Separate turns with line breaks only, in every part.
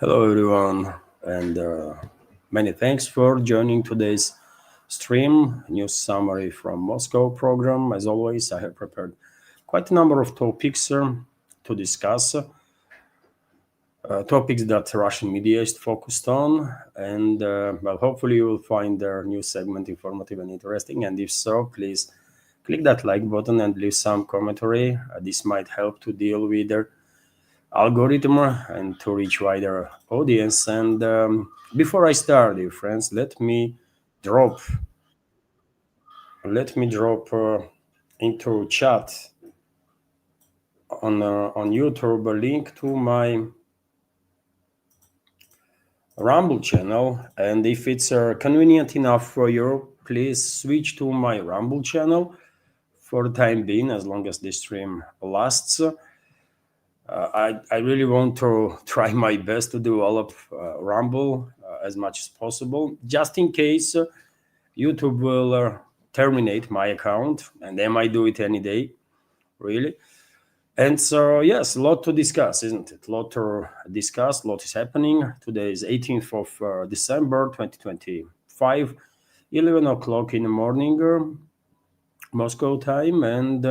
Hello, everyone, and many thanks for joining today's stream. News summary from Moscow program. As always, I have prepared quite a number of topics to discuss, topics that Russian media is focused on, and hopefully you will find their news segment informative and interesting. And if so, please click that like button and leave some commentary. This might help to deal with their algorithm and to reach wider audience. And before I start, dear friends, drop let me drop into chat on YouTube a link to my Rumble channel, and if it's convenient enough for you, please switch to my Rumble channel for the time being, as long as this stream lasts. I really want to try my best to develop Rumble as much as possible, just in case YouTube will terminate my account, and they might do it any day, really. And so, yes, a lot to discuss, isn't it? A lot to discuss, a lot is happening. Today is 18th of December, 2025, 11 o'clock in the morning, Moscow time, and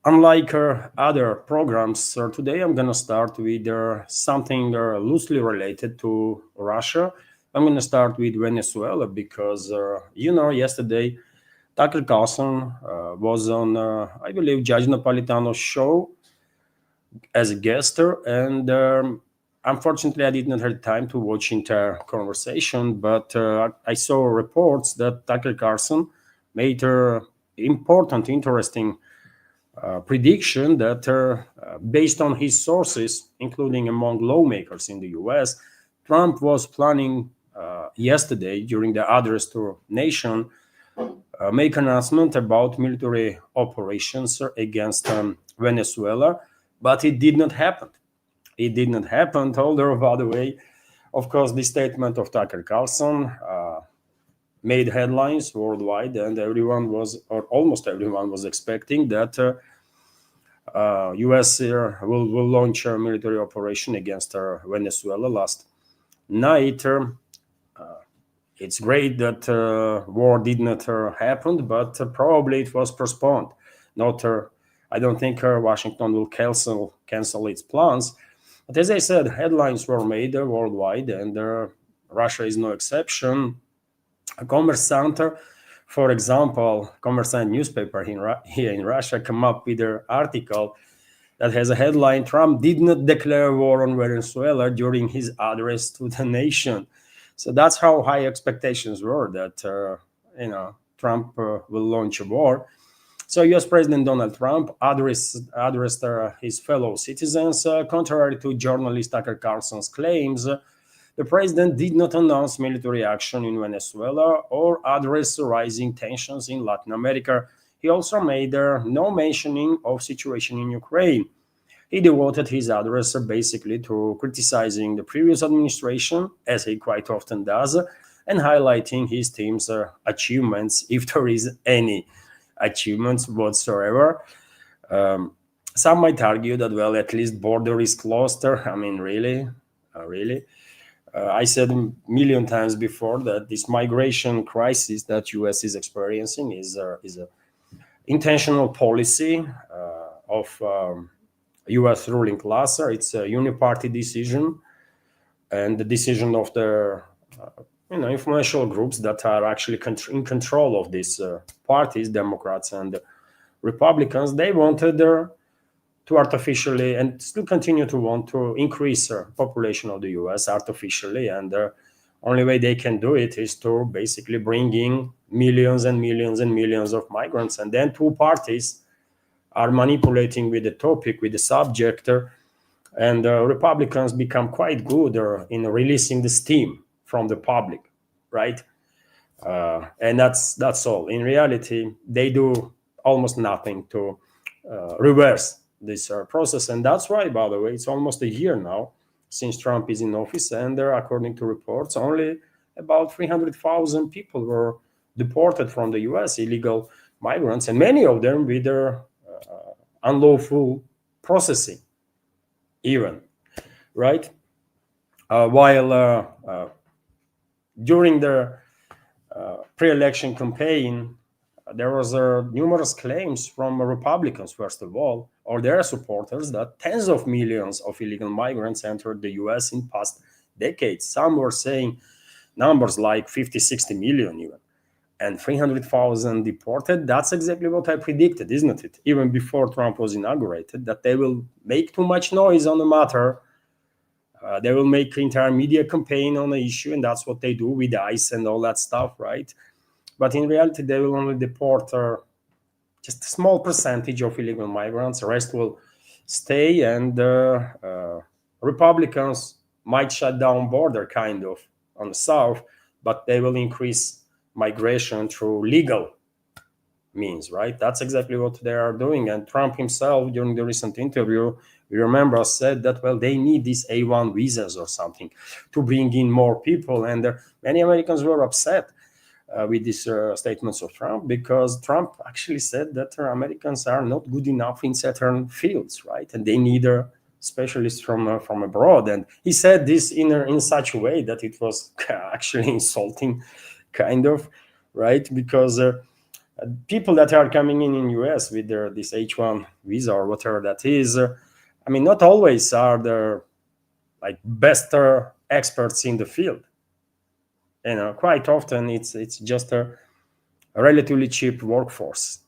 unlike other programs, today I'm going to start with something loosely related to Russia. I'm going to start with Venezuela because, yesterday Tucker Carlson was on, I believe, Judge Napolitano's show as a guest, and unfortunately I did not have time to watch entire conversation, but I saw reports that Tucker Carlson made important, interesting prediction that based on his sources, including among lawmakers in the US, Trump was planning yesterday during the address to nation make announcement about military operations against Venezuela, but it did not happen. It did not happen, although, by the way, of course, the statement of Tucker Carlson made headlines worldwide, and everyone was, or almost everyone was expecting that U.S. will launch a military operation against Venezuela last night. It's great that war did not happen, but probably it was postponed. Not, I don't think Washington will cancel its plans. But as I said, headlines were made worldwide, and Russia is no exception. Kommersant, for example, Kommersant newspaper here in Russia come up with an article that has a headline: Trump did not declare war on Venezuela during his address to the nation. So that's how high expectations were that Trump will launch a war. So U.S. President Donald Trump addressed his fellow citizens. Contrary to journalist Tucker Carlson's claims, the president did not announce military action in Venezuela or address rising tensions in Latin America. He also made no mentioning of situation in Ukraine. He devoted his address basically to criticizing the previous administration, as he quite often does, and highlighting his team's achievements, if there is any achievements whatsoever. Some might argue that, well, at least border is closed. I mean, really? I said a million times before that this migration crisis that U.S. is experiencing is a intentional policy of U.S. ruling class. It's a uniparty decision, and the decision of the influential groups that are actually in control of these parties, Democrats and Republicans. They wanted to artificially, and still continue to want to, increase population of the U.S. artificially, and the only way they can do it is to basically bring in millions and millions and millions of migrants, and then two parties are manipulating with the topic, with the subject, and Republicans become quite good in releasing the steam from the public, right? And that's all. In reality, they do almost nothing to reverse this process, and that's why, by the way, it's almost a year now since Trump is in office, and according to reports, only about 300,000 people were deported from the U.S., illegal migrants, and many of them with their unlawful processing, even, right? while during the pre-election campaign, there was numerous claims from Republicans, first of all, or their supporters, that tens of millions of illegal migrants entered the US in past decades. Some were saying numbers like 50, 60 million even, and 300,000 deported. That's exactly what I predicted, isn't it? Even before Trump was inaugurated, that they will make too much noise on the matter. They will make entire media campaign on the issue, and that's what they do with ICE and all that stuff, right? But in reality, they will only deport just a small percentage of illegal migrants. The rest will stay, and Republicans might shut down border kind of on the south, but they will increase migration through legal means, right? That's exactly what they are doing. And Trump himself, during the recent interview, we remember, said that, well, they need these A1 visas or something to bring in more people. And many Americans were upset with these statements of Trump, because Trump actually said that Americans are not good enough in certain fields, right? And they need specialists from abroad. And he said this in such a way that it was actually insulting, kind of, right? Because people that are coming in US with this H1 visa or whatever that is, I mean, not always are the like best experts in the field. You know, quite often it's just a relatively cheap workforce.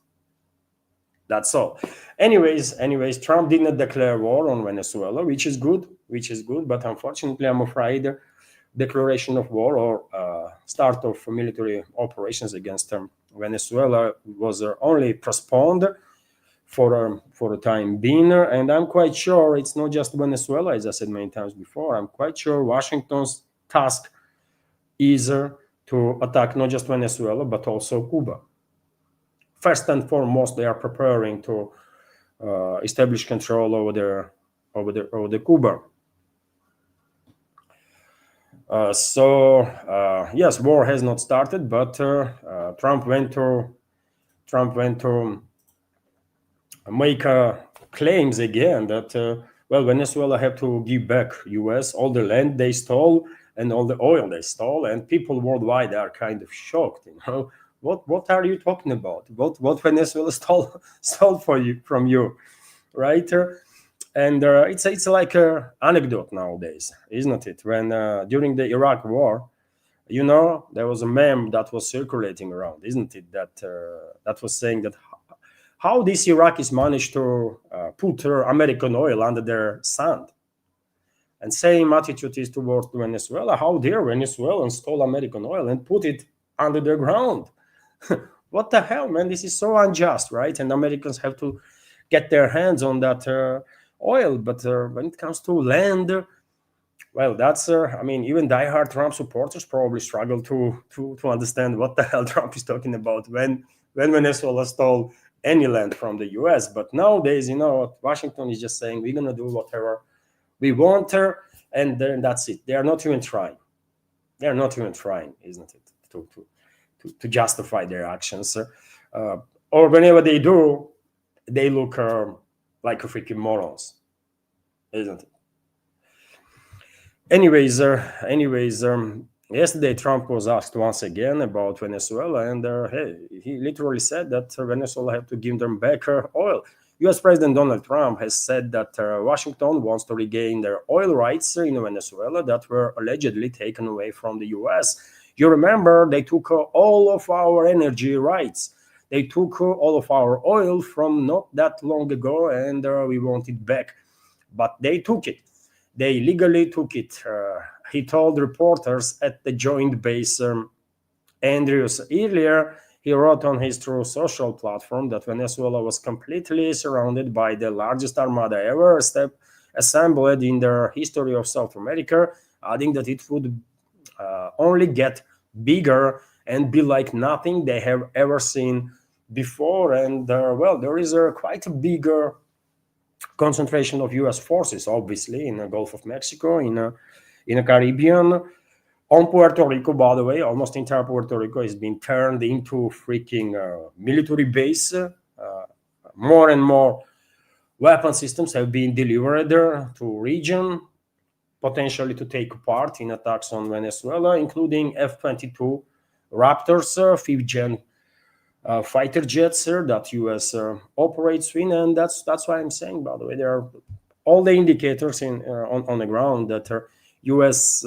That's all. Anyways, Trump did not declare war on Venezuela, which is good. But unfortunately, I'm afraid declaration of war or start of military operations against Venezuela was only postponed for the time being. And I'm quite sure it's not just Venezuela, as I said many times before. I'm quite sure Washington's task is to attack not just Venezuela, but also Cuba. First and foremost, they are preparing to establish control over the Cuba. Yes, war has not started, but Trump went to make claims again that Venezuela have to give back US all the land they stole and all the oil they stole, and people worldwide are kind of shocked. You know, what are you talking about? What Venezuela stole from you, right? And it's like an anecdote nowadays, isn't it? When during the Iraq War, you know, there was a meme that was circulating around, isn't it? That was saying that how these Iraqis managed to put American oil under their sand. And same attitude is towards Venezuela. How dare Venezuelans stole American oil and put it under the ground? What the hell, man? This is so unjust, right? And Americans have to get their hands on that oil. But when it comes to land, well, that's I mean, even diehard Trump supporters probably struggle to understand what the hell Trump is talking about when Venezuela stole any land from the US. But nowadays, you know, Washington is just saying we're gonna do whatever we want her, and then that's it. They are not even trying. They are not even trying, isn't it, to justify their actions? Or whenever they do, they look like a freaking morons, isn't it? Anyways, yesterday Trump was asked once again about Venezuela, and hey, he literally said that Venezuela have to give them back oil. U.S. President Donald Trump has said that Washington wants to regain their oil rights in Venezuela that were allegedly taken away from the U.S. You remember they took all of our energy rights. They took all of our oil from not that long ago, and we want it back. But they took it. They legally took it. He told reporters at the Joint Base Andrews earlier. He wrote on his True Social platform that Venezuela was completely surrounded by the largest armada ever assembled in the history of South America, adding that it would only get bigger and be like nothing they have ever seen before. And there is quite a bigger concentration of U.S. forces, obviously, in the Gulf of Mexico, in the Caribbean. On Puerto Rico, by the way, almost entire Puerto Rico has been turned into freaking military base. More and more weapon systems have been delivered to region. potentially to take part in attacks on Venezuela, including F-22 Raptors, fifth-gen fighter jets that U.S. Operates in, and that's why I'm saying. By the way, there are all the indicators on the ground that U.S.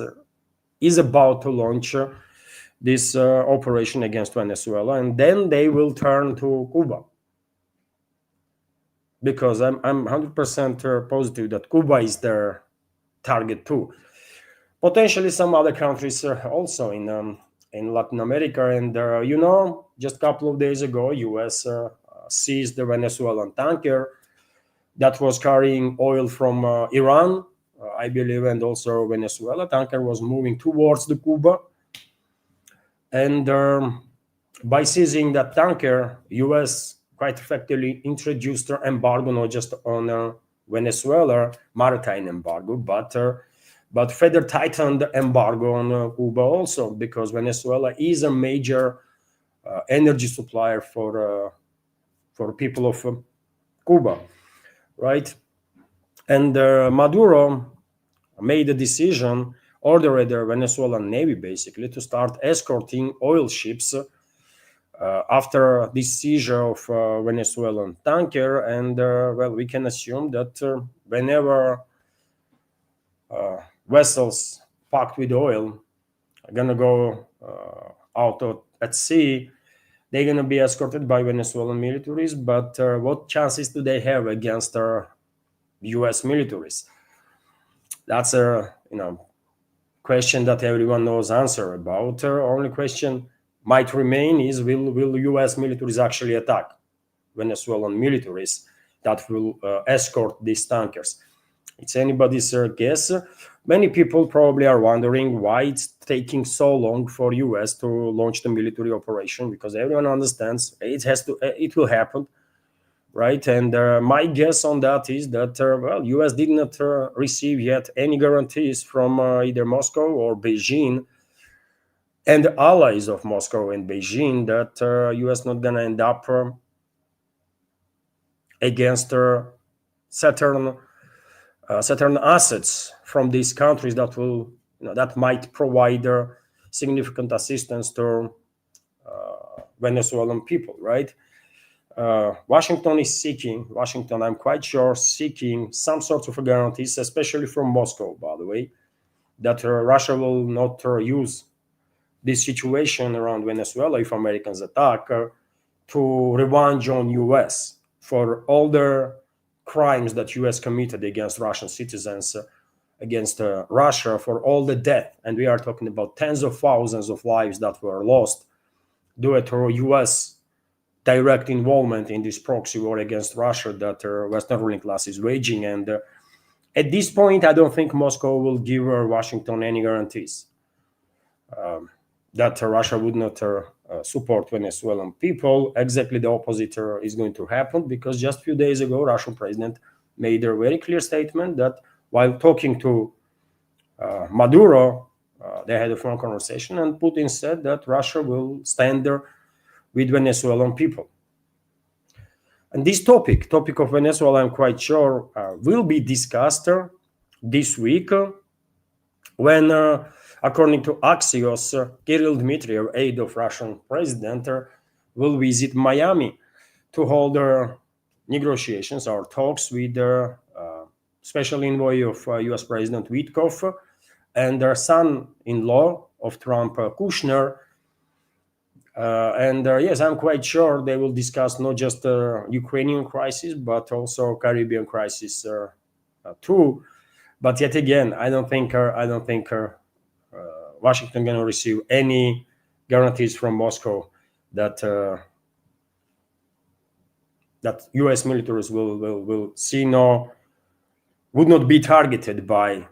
Is about to launch this operation against Venezuela, and then they will turn to Cuba, because I'm 100% positive that Cuba is their target too. Potentially some other countries also in Latin America, and just a couple of days ago, U.S. Seized the Venezuelan tanker that was carrying oil from Iran, I believe, and also Venezuela. Tanker was moving towards the Cuba, and by seizing that tanker, U.S. quite effectively introduced an embargo not just on Venezuela, maritime embargo, but further tightened the embargo on Cuba also, because Venezuela is a major energy supplier for people of Cuba, right? And Maduro made a decision, ordered the Venezuelan Navy basically to start escorting oil ships after this seizure of Venezuelan tanker. And well, we can assume that whenever vessels packed with oil are gonna go out at sea, they're gonna be escorted by Venezuelan militaries. But what chances do they have against U.S. militaries? That's a question that everyone knows answer about. Only question might remain is will U.S. militaries actually attack Venezuelan militaries that will escort these tankers? It's anybody's guess. Many people probably are wondering why it's taking so long for U.S. to launch the military operation, because everyone understands it will happen, right? And my guess on that is that well, U.S. did not receive yet any guarantees from either Moscow or Beijing and the allies of Moscow and Beijing that U.S. not gonna end up against certain assets from these countries that will that might provide significant assistance to Venezuelan people, right? Washington, I'm quite sure, seeking some sorts of guarantees, especially from Moscow, by the way, that Russia will not use this situation around Venezuela, if Americans attack, to revenge on U.S. for all the crimes that U.S. committed against Russian citizens, against Russia, for all the death. And we are talking about tens of thousands of lives that were lost due to U.S. direct involvement in this proxy war against Russia that Western ruling class is waging. And at this point, I don't think Moscow will give Washington any guarantees that Russia would not support Venezuelan people. Exactly the opposite is going to happen, because just a few days ago, Russian president made a very clear statement that while talking to Maduro, they had a phone conversation, and Putin said that Russia will stand there with Venezuelan people. And this topic of Venezuela, I'm quite sure, will be discussed this week when, according to Axios, Kirill Dmitriev, aide of Russian president, will visit Miami to hold negotiations or talks with special envoy of U.S. President Witkoff and their son-in-law of Trump, Kushner. And yes, I'm quite sure they will discuss not just the Ukrainian crisis, but also Caribbean crisis too. But yet again, I don't think Washington going to receive any guarantees from Moscow that U.S. militaries would not be targeted by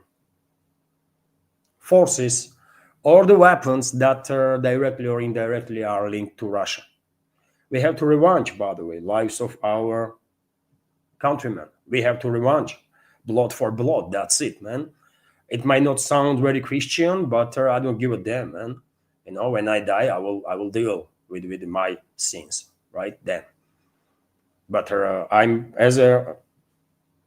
forces or the weapons that directly or indirectly are linked to Russia. We have to revenge, by the way, lives of our countrymen. We have to revenge, blood for blood. That's it, man. It might not sound very Christian, but I don't give a damn, man. When I die, I will deal with my sins, right then. But I'm as a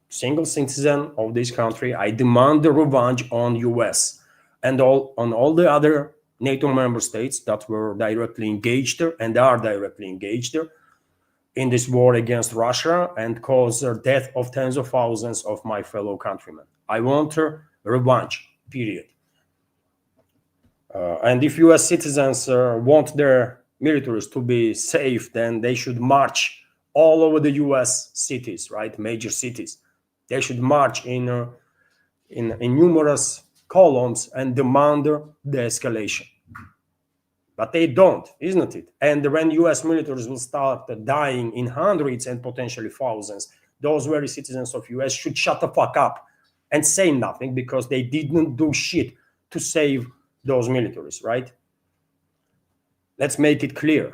single citizen of this country, I demand the revenge on US and on all the other NATO member states that were directly engaged and are directly engaged in this war against Russia and cause the death of tens of thousands of my fellow countrymen. I want revenge, period. And if US citizens want their militaries to be safe, then they should march all over the US cities, right? Major cities. They should march in numerous columns and demand the escalation. But they don't, isn't it? And when US militaries will start dying in hundreds and potentially thousands, those very citizens of US should shut the fuck up and say nothing, because they didn't do shit to save those militaries, right? Let's make it clear.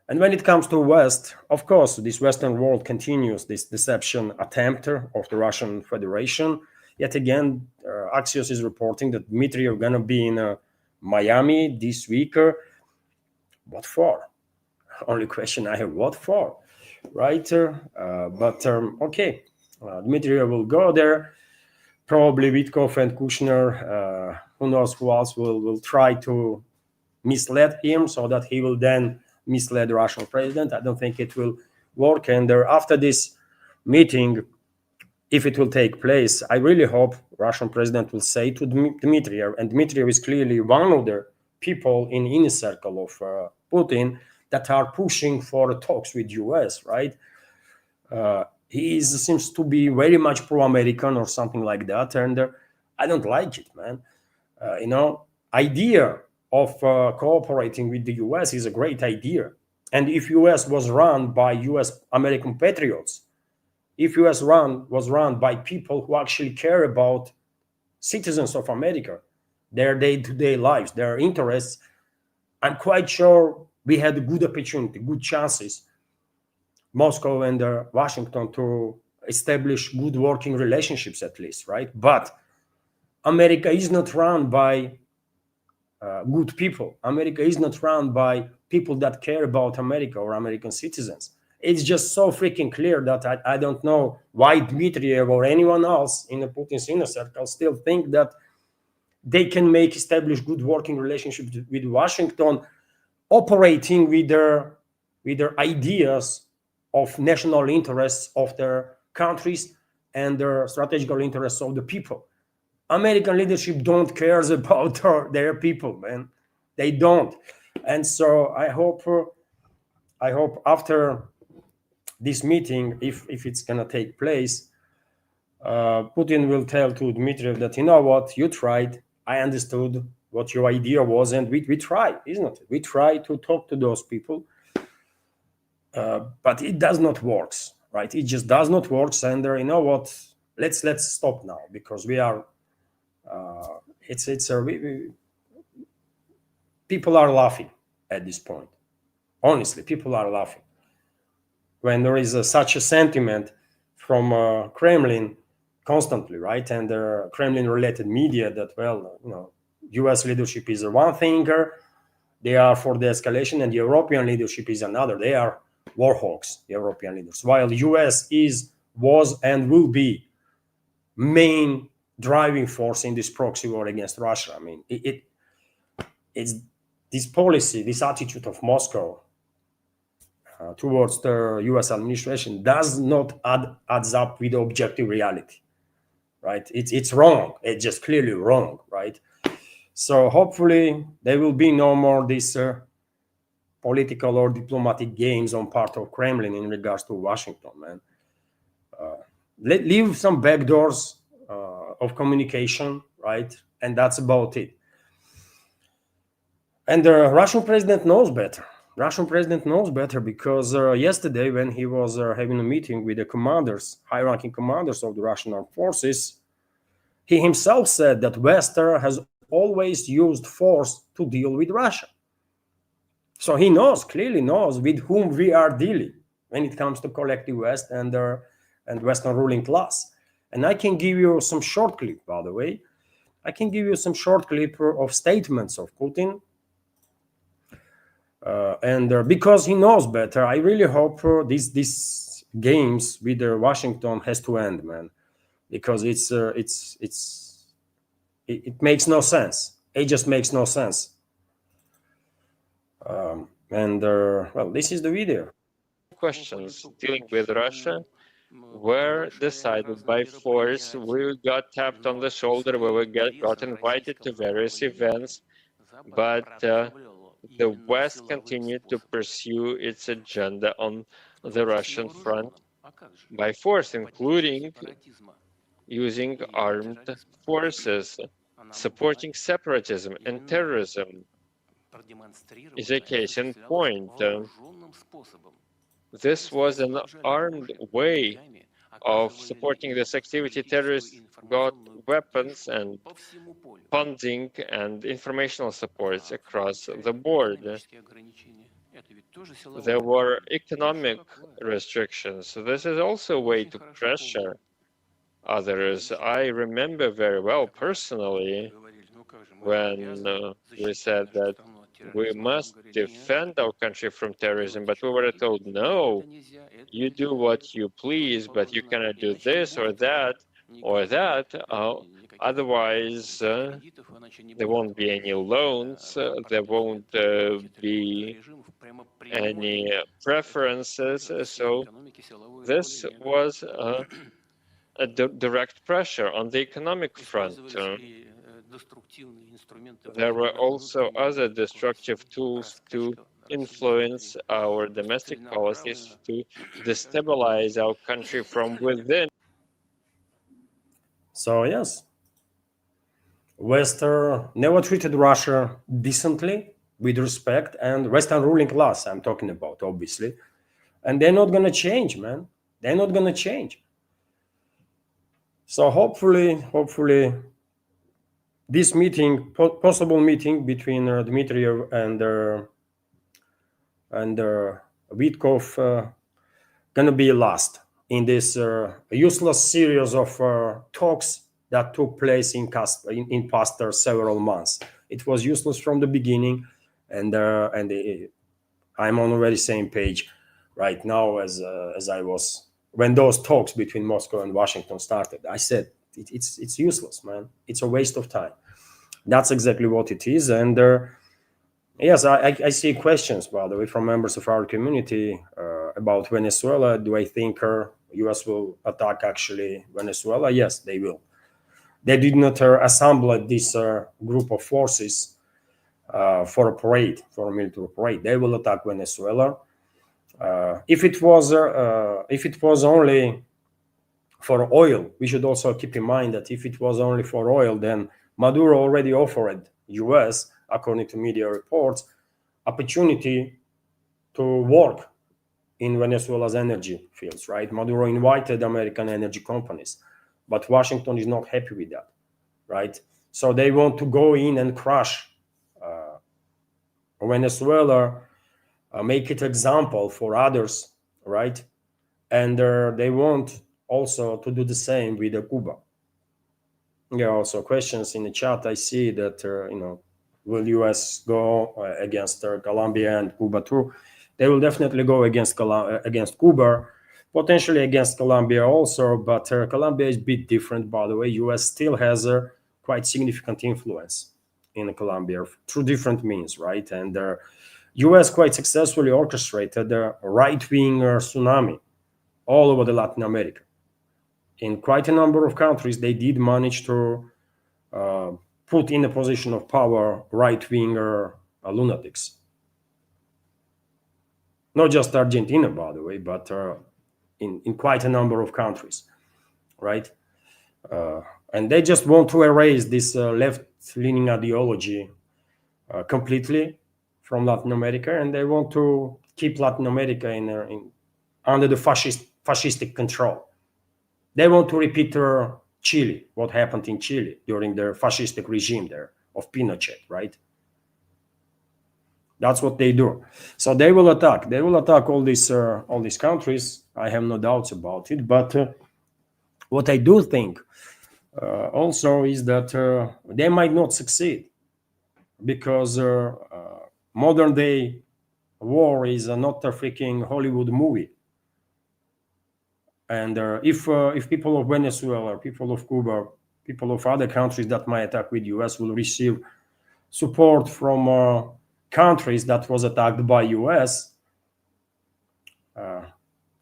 And when it comes to West, of course, this Western world continues this deception attempt of the Russian Federation. Yet again, Axios is reporting that Dmitry are going to be in Miami this week. What for? Only question I have, what for? Right? Okay, Dmitry will go there. Probably Witkov and Kushner, who knows who else, will try to mislead him so that he will then mislead the Russian president. I don't think it will work. And after this meeting, if it will take place, I really hope Russian president will say to Dmitry, and Dmitry is clearly one of the people in inner circle of Putin that are pushing for talks with US, right? He seems to be very much pro-American or something like that, and I don't like it, man. Idea of cooperating with the US is a great idea. And if US was run by US American patriots, if US was run by people who actually care about citizens of America, their day-to-day lives, their interests, I'm quite sure we had a good opportunity, good chances, Moscow and Washington, to establish good working relationships at least, right? But America is not run by good people. America is not run by people that care about America or American citizens. It's just so freaking clear that I don't know why Dmitriev or anyone else in the Putin's inner circle still think that they can establish good working relationships with Washington, operating with their ideas of national interests of their countries and their strategical interests of the people. American leadership don't care about their people, man. They don't. And so I hope after this meeting, if it's gonna take place, Putin will tell to Dmitriev that, you know what, you tried, I understood what your idea was, and we try, isn't it? We try to talk to those people, but it does not work, right? It just does not work. And you know what? Let's stop now, because we are. People are laughing at this point. Honestly, people are laughing when there is such a sentiment from Kremlin constantly, right? And the Kremlin-related media that, well, U.S. leadership is one thinker, they are for the escalation, and the European leadership is another. They are war hawks, the European leaders, while U.S. was and will be main driving force in this proxy war against Russia. I mean, it's this policy, this attitude of Moscow towards the U.S. administration does not adds up with objective reality, right? It's wrong. It's just clearly wrong, right? So hopefully there will be no more this political or diplomatic games on part of Kremlin in regards to Washington, man. Leave some backdoors of communication, right? And that's about it. And the Russian president knows better. Russian president knows better, because yesterday when he was having a meeting with the commanders, high-ranking commanders of the Russian armed forces, he himself said that West has always used force to deal with Russia. So he clearly knows with whom we are dealing when it comes to collective West and Western ruling class. And I can give you some short clip, by the way. I can give you some short clip of statements of Putin. And because he knows better, I really hope this games with Washington has to end, man, because it makes no sense. It just makes no sense. And well, this is the video.
Questions dealing with Russia were decided by force. We got tapped on the shoulder, we got invited to various events, but the West continued to pursue its agenda on the Russian front by force, including using armed forces. Supporting separatism and terrorism is a case in point. This was an armed way of supporting this activity. Terrorists got weapons and funding and informational supports across the board. There were economic restrictions. So this is also a way to pressure others. I remember very well personally when we said that we must defend our country from terrorism, but we were told, no, you do what you please, but you cannot do this or that or that. Otherwise, there won't be any loans, there won't be any preferences. So this was a direct pressure on the economic front. There were also other destructive tools to influence our domestic policies, to destabilize our country from within.
So yes, West never treated Russia decently, with respect, and Western ruling class I'm talking about, obviously, and they're not gonna change, man. They're not gonna change. So hopefully, this meeting, possible meeting between Dmitriev and Witkov, gonna be last in this useless series of talks that took place in past several months. It was useless from the beginning, and I'm on the very same page right now as I was when those talks between Moscow and Washington started. I said it's useless, man. It's a waste of time. That's exactly what it is, and yes, I see questions, by the way, from members of our community about Venezuela. Do I think U.S. will attack actually Venezuela? Yes, they will. They did not assemble this group of forces for a parade, for a military parade. They will attack Venezuela. If it was only for oil, we should also keep in mind that if it was only for oil, then Maduro already offered U.S., according to media reports, opportunity to work in Venezuela's energy fields, right? Maduro invited American energy companies, but Washington is not happy with that, right? So they want to go in and crush Venezuela, make it example for others, right? And they want also to do the same with Cuba. There are also questions in the chat. I see that will U.S. go against Colombia and Cuba too? They will definitely go against Cuba, potentially against Colombia also, but Colombia is a bit different, by the way. U.S. still has a quite significant influence in Colombia through different means, right? And U.S. quite successfully orchestrated a right-wing tsunami all over the Latin America. In quite a number of countries, they did manage to put in a position of power right-winger lunatics. Not just Argentina, by the way, but in quite a number of countries, right? And they just want to erase this left-leaning ideology completely from Latin America, and they want to keep Latin America under the fascistic control. They want to repeat Chile, what happened in Chile during the fascistic regime there of Pinochet, right? That's what they do. So they will attack. They will attack all these countries. I have no doubts about it. But what I do think also is that they might not succeed, because modern day war is not a freaking Hollywood movie. And if people of Venezuela, people of Cuba, people of other countries that might attack with US will receive support from countries that was attacked by US,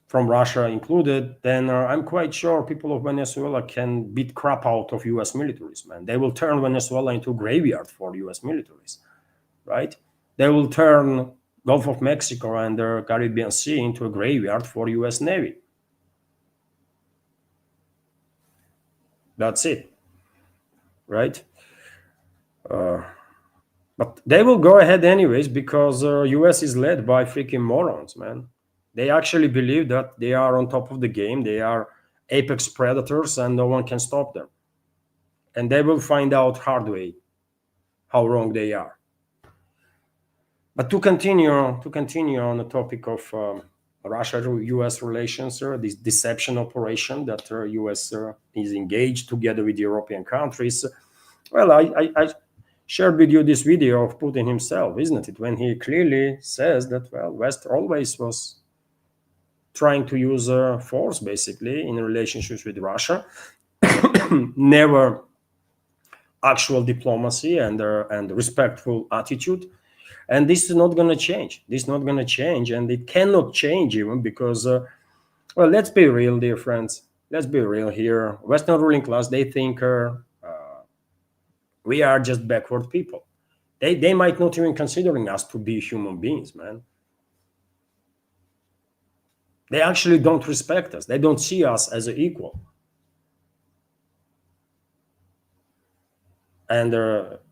from Russia included, then I'm quite sure people of Venezuela can beat crap out of US militaries, man. They will turn Venezuela into a graveyard for US militaries, right? They will turn Gulf of Mexico and the Caribbean Sea into a graveyard for US Navy. That's it, right? But they will go ahead anyways because US is led by freaking morons, man. They actually believe that they are on top of the game. They are apex predators and no one can stop them. And they will find out hard way how wrong they are. But to continue on the topic of Russia-US relations, this deception operation that US is engaged together with European countries. Well, I shared with you this video of Putin himself, isn't it? When he clearly says that, well, West always was trying to use force, basically, in relationships with Russia, never actual diplomacy and respectful attitude. And this is not going to change. This is not going to change, and it cannot change even because, well, let's be real, dear friends. Let's be real here. Western ruling class, they think we are just backward people. They might not even considering us to be human beings, man. They actually don't respect us. They don't see us as an equal. And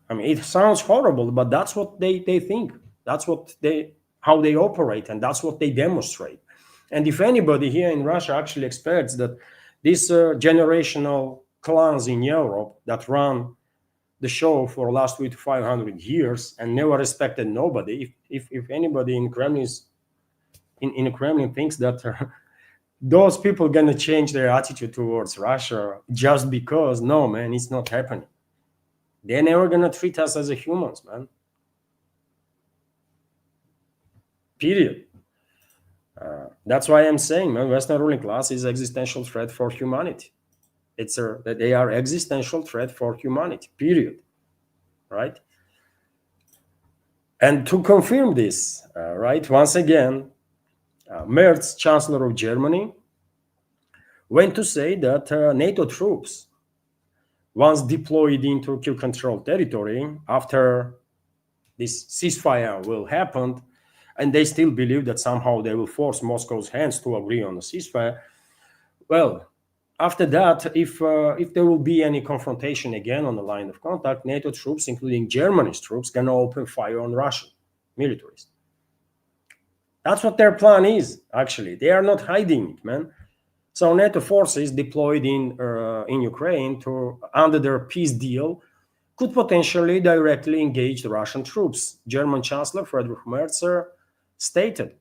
I mean, it sounds horrible, but that's what they think. That's how they operate, and that's what they demonstrate. And if anybody here in Russia actually expects that these generational clans in Europe that run the show for last 500 years and never respected nobody, if anybody in Kremlin in Kremlin thinks that those people gonna change their attitude towards Russia just because, no, man, it's not happening. They're never gonna treat us as a humans, man. Period. That's why I'm saying, man, Western ruling class is existential threat for humanity. They are existential threat for humanity. Period. Right. And to confirm this, right, once again, Merz, Chancellor of Germany, went to say that NATO troops, once deployed into Turkey-controlled territory after this ceasefire will happen, and they still believe that somehow they will force Moscow's hands to agree on a ceasefire. Well, after that, if there will be any confrontation again on the line of contact, NATO troops, including Germany's troops, can open fire on Russian militaries. That's what their plan is, actually. They are not hiding it, man. So NATO forces deployed in Ukraine under their peace deal could potentially directly engage the Russian troops. German Chancellor Friedrich Merz stated,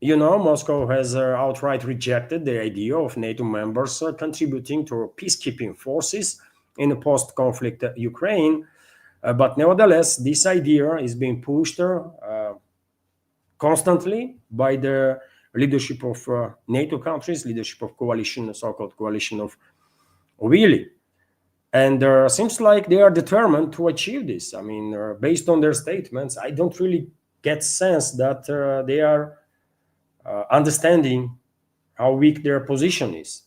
Moscow has outright rejected the idea of NATO members contributing to peacekeeping forces in a post-conflict Ukraine. But nevertheless, this idea is being pushed constantly by the leadership of NATO countries, leadership of coalition, the so-called coalition of Willy. And seems like they are determined to achieve this. I mean, based on their statements, I don't really get sense that they are understanding how weak their position is.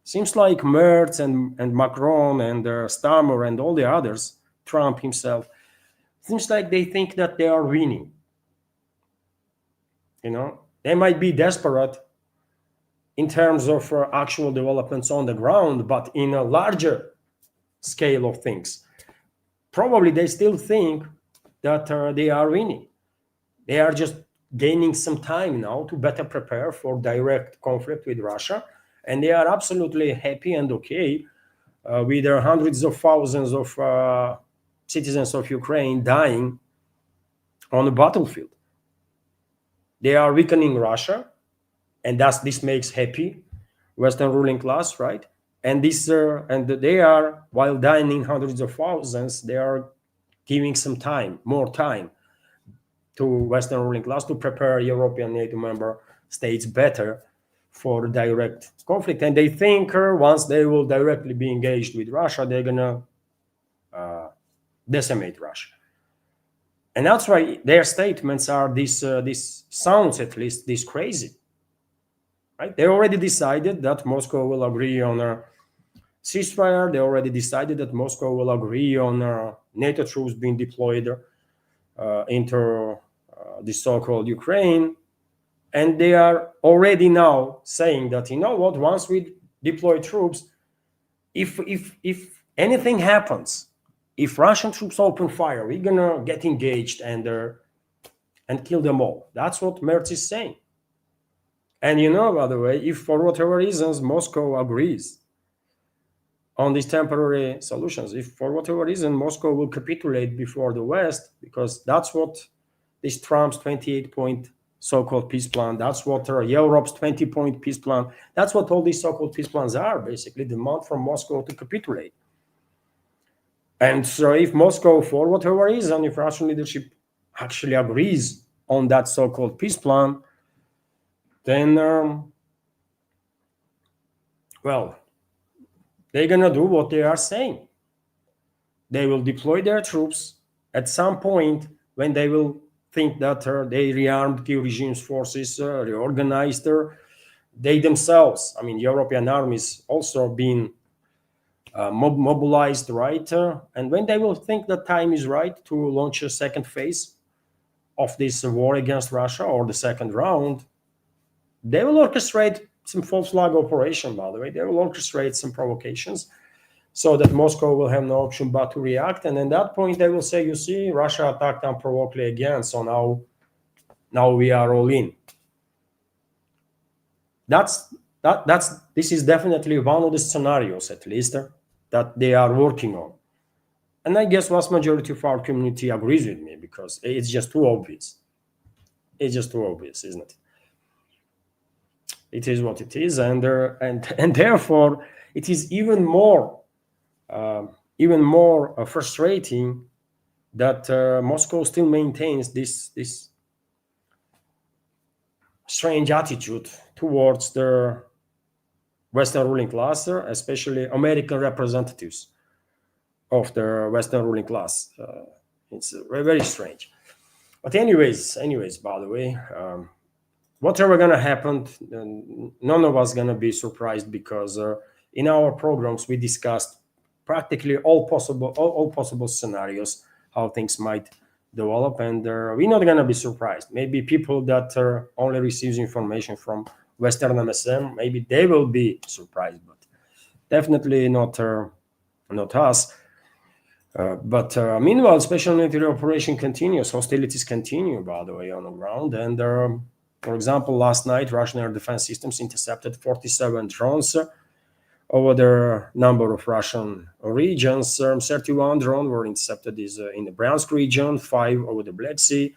Seems like Merz and Macron and Starmer and all the others, Trump himself, seems like they think that they are winning. They might be desperate in terms of actual developments on the ground, but in a larger scale of things, probably they still think that they are winning. They are just gaining some time now to better prepare for direct conflict with Russia, and they are absolutely happy and okay with their hundreds of thousands of citizens of Ukraine dying on the battlefield. They are weakening Russia, and thus this makes happy Western ruling class, right? And they are, while dying in hundreds of thousands, they are giving some time, more time, to Western ruling class to prepare European NATO member states better for direct conflict, and they think once they will directly be engaged with Russia, they're gonna decimate Russia. And that's why their statements are this sounds at least this crazy, right? They already decided that Moscow will agree on a ceasefire. They already decided that Moscow will agree on NATO troops being deployed into the so-called Ukraine. And they are already now saying that, you know what, once we deploy troops, if anything happens, if Russian troops open fire, we're gonna get engaged and kill them all. That's what Merz is saying. And by the way, if for whatever reasons Moscow agrees on these temporary solutions, if for whatever reason Moscow will capitulate before the West, because that's what this Trump's 28-point so-called peace plan, that's what Europe's 20-point peace plan, that's what all these so-called peace plans are, basically demand from Moscow to capitulate. And so if Moscow, for whatever reason, if Russian leadership actually agrees on that so-called peace plan, then, well, they're going to do what they are saying. They will deploy their troops at some point when they will think that they rearmed Kiev regime's forces, reorganized they themselves, I mean, European armies also being mobilized, right? And when they will think the time is right to launch a second phase of this war against Russia, or the second round, they will orchestrate some false flag operation, by the way. They will orchestrate some provocations so that Moscow will have no option but to react. And at that point, they will say, you see, Russia attacked unprovokedly again, so now we are all in. This is definitely one of the scenarios, at least, that they are working on. And I guess vast majority of our community agrees with me, because it's just too obvious. It's just too obvious, isn't it? It is what it is, and therefore it is even more frustrating that Moscow still maintains this strange attitude towards the Western ruling class, especially American representatives of the Western ruling class. It's very, very strange. But anyways, by the way, whatever gonna happen, none of us gonna be surprised, because in our programs we discussed practically all possible scenarios, how things might develop, and we're not gonna be surprised. Maybe people that only receives information from Western MSM, maybe they will be surprised, but definitely not us. But meanwhile, special military operation continues. Hostilities continue, by the way, on the ground. And for example, last night, Russian air defense systems intercepted 47 drones over the number of Russian regions. 31 drones were intercepted in the Bryansk region, 5 over the Black Sea,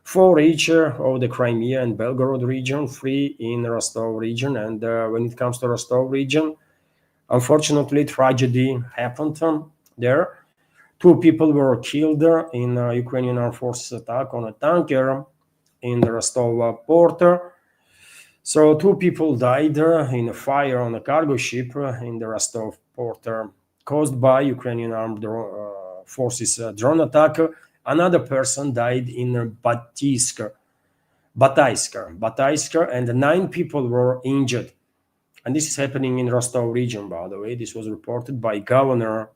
4 each over the Crimea and Belgorod region, 3 in the Rostov region. And when it comes to Rostov region, unfortunately, tragedy happened there. 2 people were killed in Ukrainian Armed Forces attack on a tanker in the Rostov port. So 2 people died in a fire on a cargo ship in the Rostov port caused by Ukrainian Armed Forces drone attack. Another person died in Bataysk, and 9 people were injured. And this is happening in Rostov region, by the way. This was reported by Governor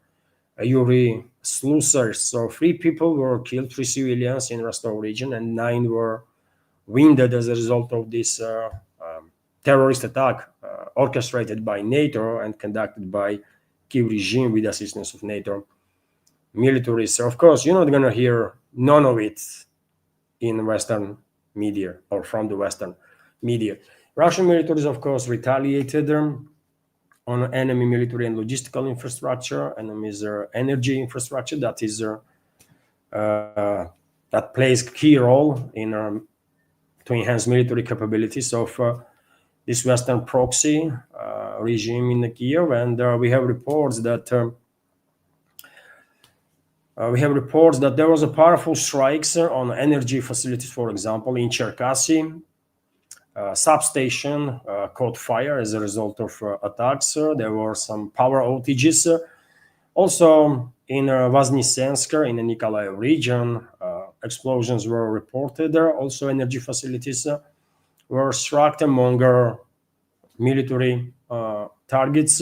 Yuri Slusar. So 3 people were killed, 3 civilians in Rostov region, and 9 were wounded as a result of this terrorist attack orchestrated by NATO and conducted by Kiev regime with assistance of NATO military. So of course, you're not going to hear none of it in Western media or from the Western media. Russian militaries, of course, retaliated on enemy military and logistical infrastructure, enemy's energy infrastructure that is that plays a key role in to enhance military capabilities of this Western proxy regime in Kiev. And we have reports that there was a powerful strikes on energy facilities, for example, in Cherkasy, substation caught fire as a result of attacks. There were some power outages. Also, in Vaznesensk, in the Nikolaev region, explosions were reported. Also, energy facilities were struck among military targets.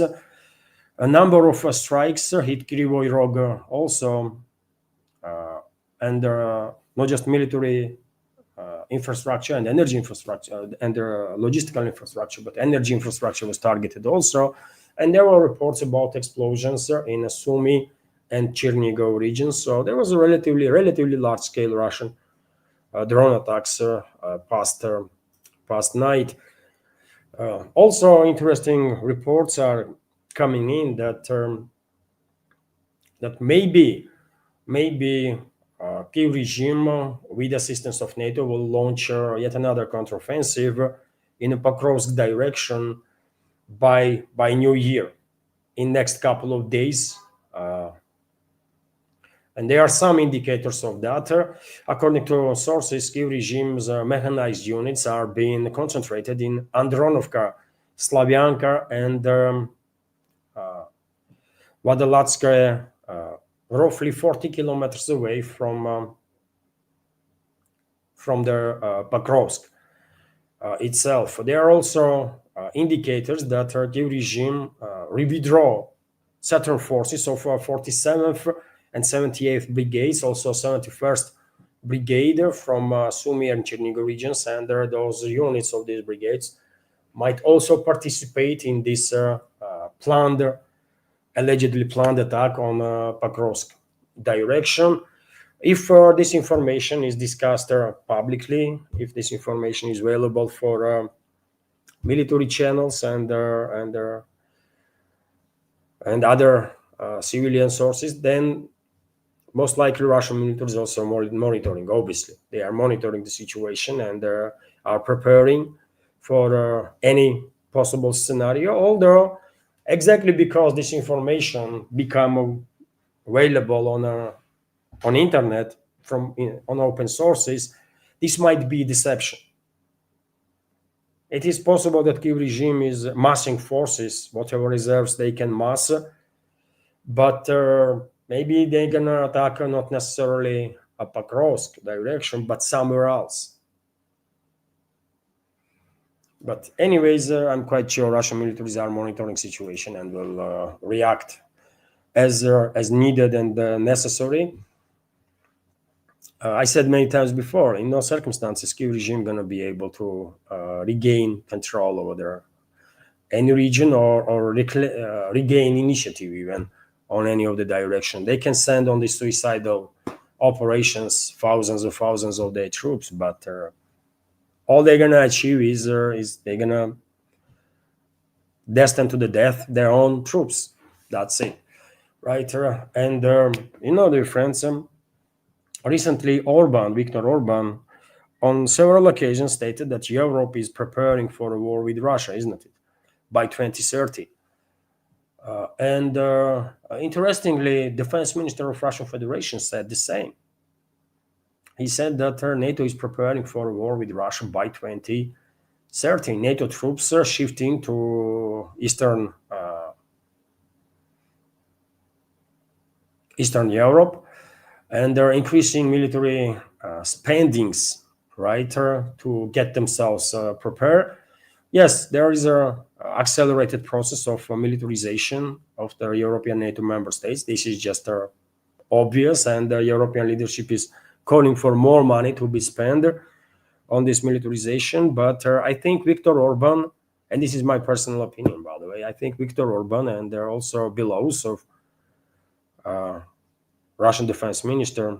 A number of strikes hit Krivoy Rog also, and not just military infrastructure and energy infrastructure and logistical infrastructure, but energy infrastructure was targeted also. And there were reports about explosions in Sumy and Chernigov regions. So there was a relatively large-scale Russian drone attacks past night. Also, interesting reports are coming in that maybe Kiev regime, with assistance of NATO, will launch yet another counteroffensive in a Pokrovsk direction by New Year, in next couple of days. And there are some indicators of that. According to sources, Kiev regime's mechanized units are being concentrated in Andronovka, Slavyanka, and Vodolatskaya, roughly 40 kilometers away from the Pokrovsk itself. There are also indicators that Kiev regime withdraw Saturn forces of 47th and 78th Brigades, also 71st Brigade from Sumy and Chernigov regions, and those units of these brigades might also participate in this allegedly planned attack on Pokrovsk direction. If this information is discussed publicly, if this information is available for military channels and other civilian sources, then most likely Russian military is also monitoring. Obviously, they are monitoring the situation and are preparing for any possible scenario. Although, exactly because this information become available on internet on open sources, this might be deception. It is possible that Kiev regime is massing forces, whatever reserves they can mass, but maybe they're gonna attack not necessarily a Pokrovsk direction, but somewhere else. But anyways, I'm quite sure Russian militaries are monitoring situation and will react as needed and necessary. I said many times before, in no circumstances Kiev regime gonna be able to regain control over any region or regain initiative even on any of the direction. They can send on these suicidal operations thousands of their troops, but all they're gonna achieve is they're gonna destine to the death their own troops. That's it, right? And dear friends, recently Viktor Orban, on several occasions stated that Europe is preparing for a war with Russia, isn't it, by 2030. And interestingly, Defense Minister of Russian Federation said the same. He said that NATO is preparing for a war with Russia by 2030. NATO troops are shifting to Eastern Europe, and they're increasing military spendings, right, to get themselves prepared. Yes, there is a accelerated process of militarization of the European NATO member states. This is just obvious, and the European leadership is calling for more money to be spent on this militarization. But I think Viktor Orban, and this is my personal opinion, by the way, I think Viktor Orban and also Belarus, Russian defense minister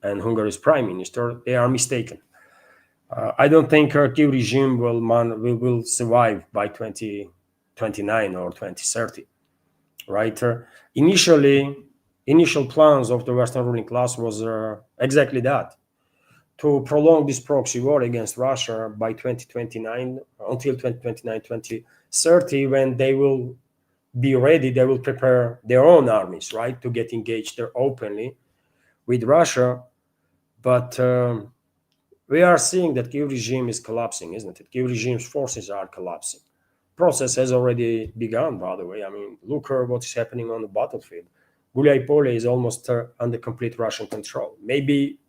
and Hungary's prime minister, they are mistaken. I don't think Kiev regime will survive by 2029 or 2030, right? Initial plans of the Western ruling class was exactly that, to prolong this proxy war against Russia by 2029, until 2029, 2030, when they will be ready, they will prepare their own armies, right, to get engaged there openly with Russia. But we are seeing that Kiev regime is collapsing, isn't it? Kiev regime's forces are collapsing. Process has already begun, by the way. I mean, look at what is happening on the battlefield. Gulyai-Polye is almost under complete Russian control. Maybe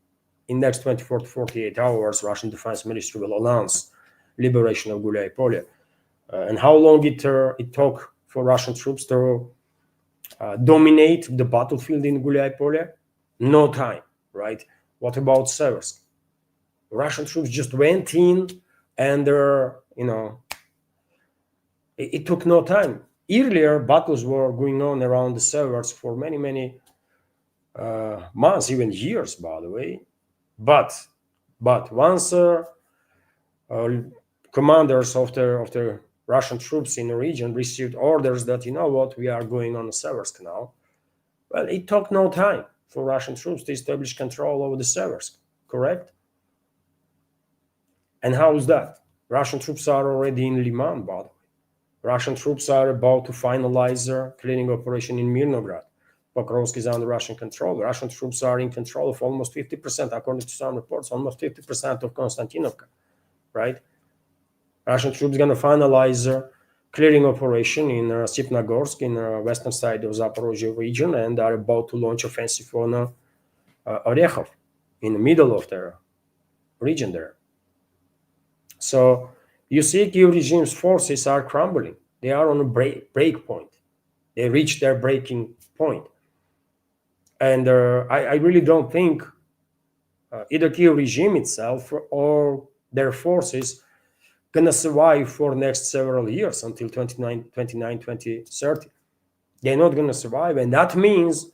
in next 24 to 48 hours, Russian Defense Ministry will announce liberation of Gulyai-Polye. And how long it took for Russian troops to dominate the battlefield in Gulyai-Polye? No time, right? What about Seversk? Russian troops just went in, and it took no time. Earlier, battles were going on around the Seversk for many months, even years, by the way. But once commanders of the Russian troops in the region received orders that, you know what, we are going on the Seversk now, well, it took no time for Russian troops to establish control over the Seversk, correct? And how is that? Russian troops are already in Liman, by the way. Russian troops are about to finalize their clearing operation in Mirnograd. Pokrovsk is under Russian control. Russian troops are in control of almost 50%, according to some reports, almost 50% of Konstantinovka, right? Russian troops going to finalize their clearing operation in Stepnogorsk, in the western side of Zaporozhye region, and are about to launch offensive on Orekhov, in the middle of their region there. So you see Kiev regime's forces are crumbling. They are on a break point. They reach their breaking point. And I really don't think either Kiev regime itself or their forces gonna survive for next several years until 2030. They're not gonna survive, and that means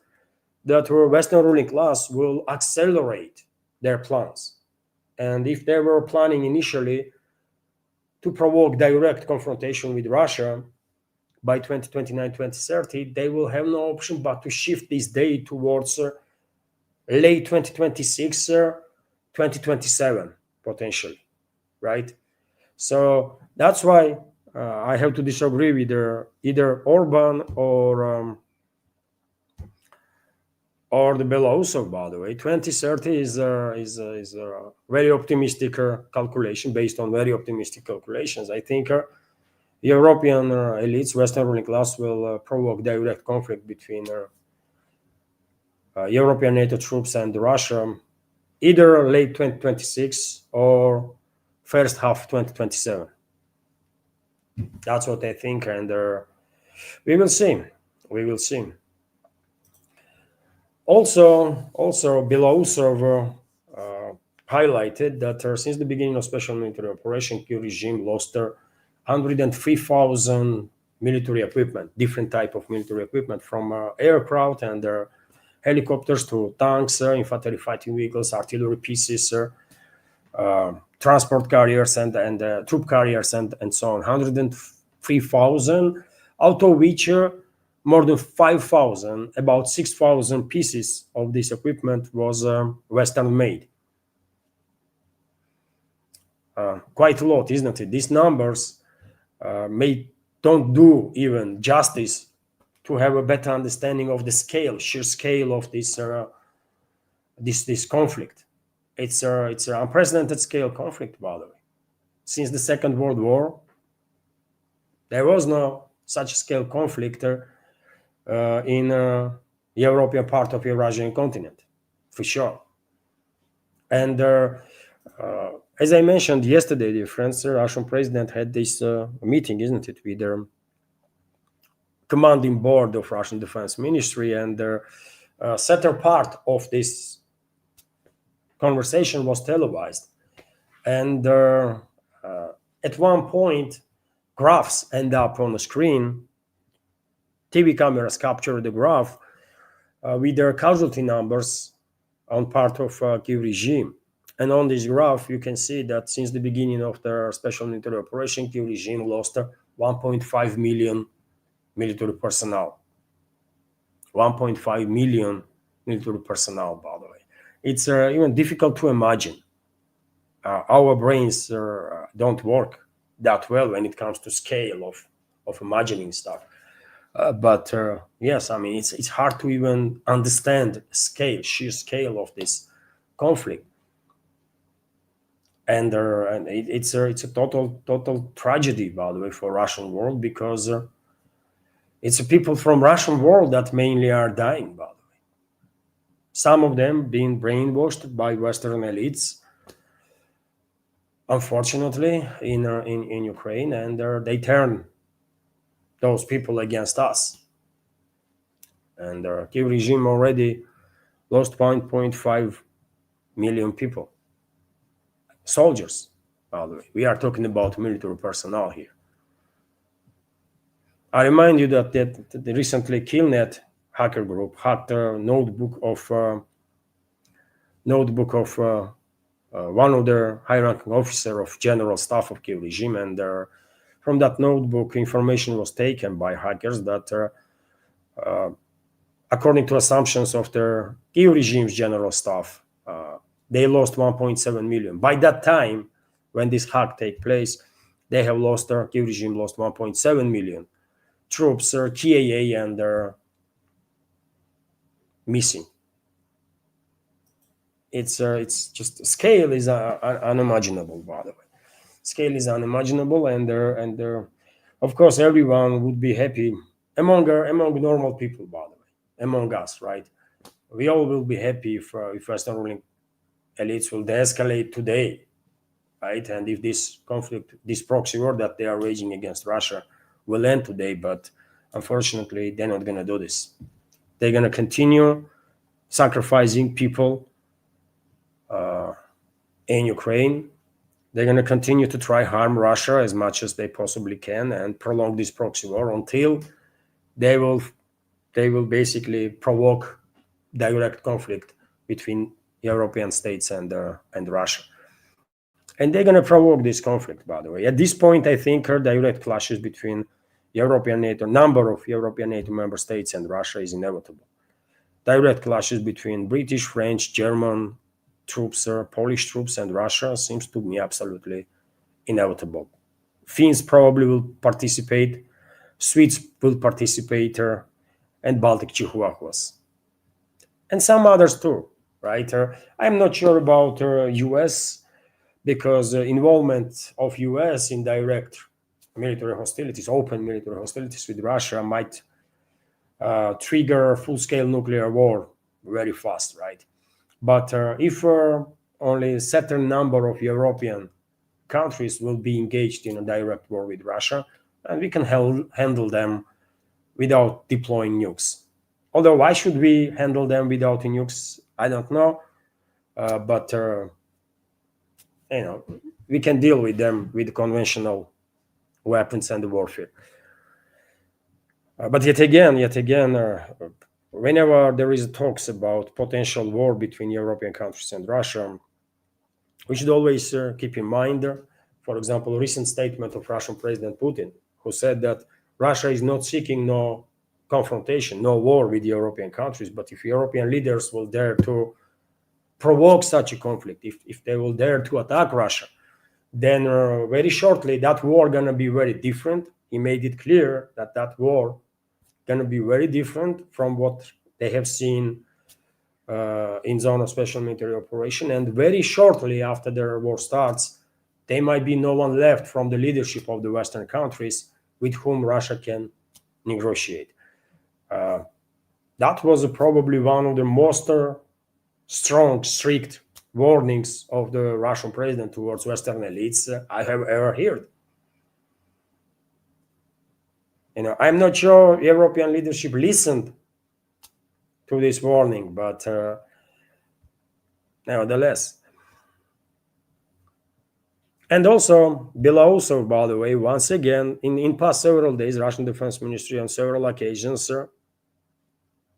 that our Western ruling class will accelerate their plans. And if they were planning initially to provoke direct confrontation with Russia by 2029-2030, they will have no option but to shift this date towards late 2026, 2027, potentially, right? So that's why I have to disagree with either Orban or the Belousov, by the way. 2030 is a very optimistic calculation, based on very optimistic calculations. I think European elites, Western ruling class, will provoke direct conflict between European NATO troops and Russia, either late 2026 or first half 2027. That's what I think, and we will see. We will see. Also, Belousov highlighted that since the beginning of special military operation, Kiev regime lost 103,000 military equipment, different type of military equipment, from aircraft and helicopters to tanks, infantry fighting vehicles, artillery pieces, transport carriers and troop carriers and so on. 103,000, out of which more than 5,000, about 6,000 pieces of this equipment was Western made. Quite a lot, isn't it? These numbers don't do even justice to have a better understanding of the sheer scale of this conflict. It's an unprecedented scale conflict, by the way. Since the Second World War, there was no such scale conflict in European part of Eurasian continent, for sure. And as I mentioned yesterday, dear friends, the Russian president had this meeting, isn't it, with the commanding board of Russian Defense Ministry, and the center part of this conversation was televised. And at one point, graphs end up on the screen. TV cameras capture the graph with their casualty numbers on part of Kiev regime. And on this graph, you can see that since the beginning of the special military operation, Kiev regime lost 1.5 million military personnel. 1.5 million military personnel, by the way. It's even difficult to imagine. Our brains don't work that well when it comes to scale of imagining stuff. But yes, I mean, it's hard to even understand sheer scale of this conflict. and it's a total tragedy, by the way, for Russian world, because it's people from Russian world that mainly are dying, by the way. Some of them being brainwashed by Western elites, unfortunately, in Ukraine, and they turn those people against us. And Kiev regime already lost 1.5 million people, soldiers, by the way. We are talking about military personnel here. I remind you that the recently Killnet hacker group hacked a notebook of one of the high-ranking officer of general staff of Kiev regime, and from that notebook, information was taken by hackers that, according to assumptions of the Kiev regime's general staff, they lost 1.7 million. By that time, when this hack take place, they have lost, Kiev regime lost 1.7 million troops, KIA, and they're missing. It's just scale is unimaginable, by the way. Scale is unimaginable, and of course everyone would be happy among normal people, by the way, among us, right? We all will be happy if Western ruling elites will de-escalate today, right? And if this conflict, this proxy war that they are waging against Russia will end today, but unfortunately they're not going to do this. They're going to continue sacrificing people in Ukraine. They're going to continue to try harm Russia as much as they possibly can and prolong this proxy war until they will basically provoke direct conflict between European states and Russia. And they're going to provoke this conflict, by the way. At this point, I think direct clashes between number of European NATO member states and Russia is inevitable. Direct clashes between British, French, German troops, Polish troops, and Russia seems to me absolutely inevitable. Finns probably will participate, Swedes will participate, and Baltic Chihuahuas, and some others too, right? I'm not sure about US, because involvement of US in direct military hostilities, open military hostilities with Russia might trigger full-scale nuclear war very fast, right? But if only a certain number of European countries will be engaged in a direct war with Russia, and we can handle them without deploying nukes. Although why should we handle them without nukes? I don't know. But we can deal with them with conventional weapons and warfare. But yet again, whenever there is talks about potential war between European countries and Russia, we should always keep in mind, for example, a recent statement of Russian President Putin, who said that Russia is not seeking no confrontation, no war with European countries, but if European leaders will dare to provoke such a conflict, if they will dare to attack Russia, then very shortly that war gonna be very different. He made it clear that war gonna be very different from what they have seen in zone of special military operation. And very shortly after the war starts, there might be no one left from the leadership of the Western countries with whom Russia can negotiate. That was probably one of the most strong, strict warnings of the Russian president towards Western elites I have ever heard. I'm not sure European leadership listened to this warning, but nevertheless. And also, Belarus, by the way, once again, in past several days, Russian Defense Ministry on several occasions